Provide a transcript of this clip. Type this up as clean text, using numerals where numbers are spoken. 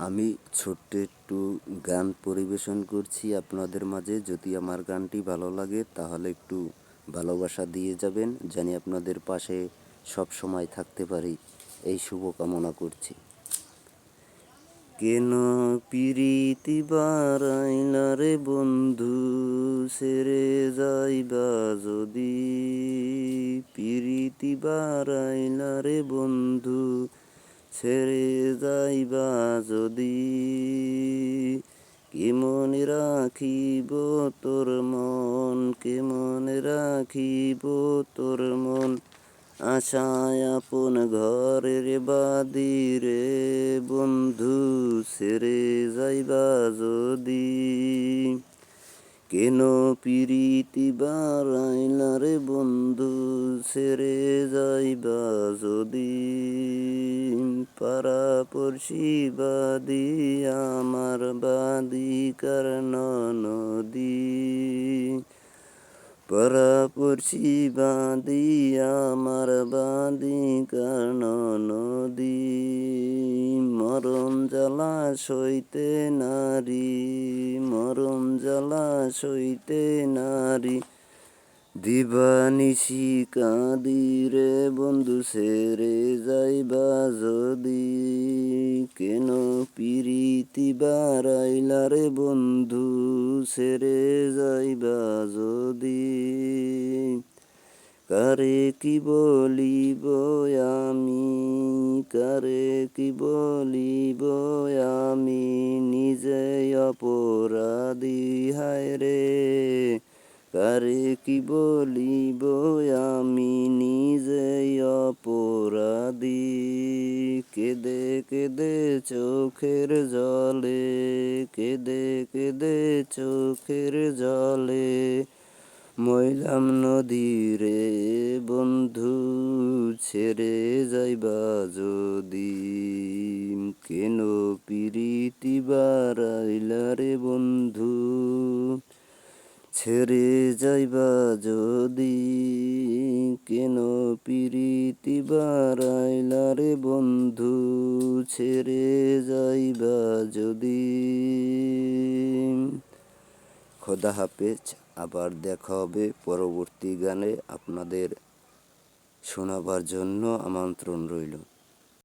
আমি ছোট্ট একটু গান পরিবেশন করছি আপনাদের মাঝে। যদি আমার গানটি ভালো লাগে তাহলে একটু ভালোবাসা দিয়ে যাবেন, জানি আপনাদের পাশে সব সময় থাকতে পারি, এই শুভকামনা করছি। কেন পিরিতি বারাইলা রে বন্ধু, সেরে যাইবা যদি, পিরিতি বারাইলা রে বন্ধু, ছেড়ে যাইবা যদি, কেমন রাখিব তোর মন, কেমন রাখিব তোর মন, আশায় আপন ঘরের বাদিরে বন্ধু, ছেড়ে যাইবা যদি। কেন পিরিতি বারাইলা রে বন্ধু, ছেড়ে যাইবা যদি, পাড়া পড়শি বাদি আমার বাদিকার নদী, পাড়া পড়শি বাদি আমার বাদিকার নদী, মরণ জ্বালা সইতে নারী, মরণ জ্বালা সইতে নারী, দিবানিশি কাঁদি রে বন্ধু, ছেড়ে যাইবা যদি। কেন পিরিতি বারাইলা রে বন্ধু, ছেড়ে যাইবা যদি, কারে কি বলিব আমি, কারে কি বলিব আমি, নিজে অপরাধী হায় রে, কারে কি বলিব আমি, নিজে অপরাধী। কেঁদে কেঁদে চোখের জলে, কেঁদে কেঁদে চোখের জলে, মইলাম নদী রে বন্ধু, ছেড়ে যাইবা যদি। কেন পিরিতি বারাইলা রে বন্ধু, ছেড়ে যাইবা যদি, কেন পিরিতি বারাইলা রে বন্ধু, ছেড়ে যাইবা যদি। খোদা হাফেজ, আবার দেখা হবে পরবর্তী গানে। আপনাদের শোনাবার জন্য আমন্ত্রণ রইল।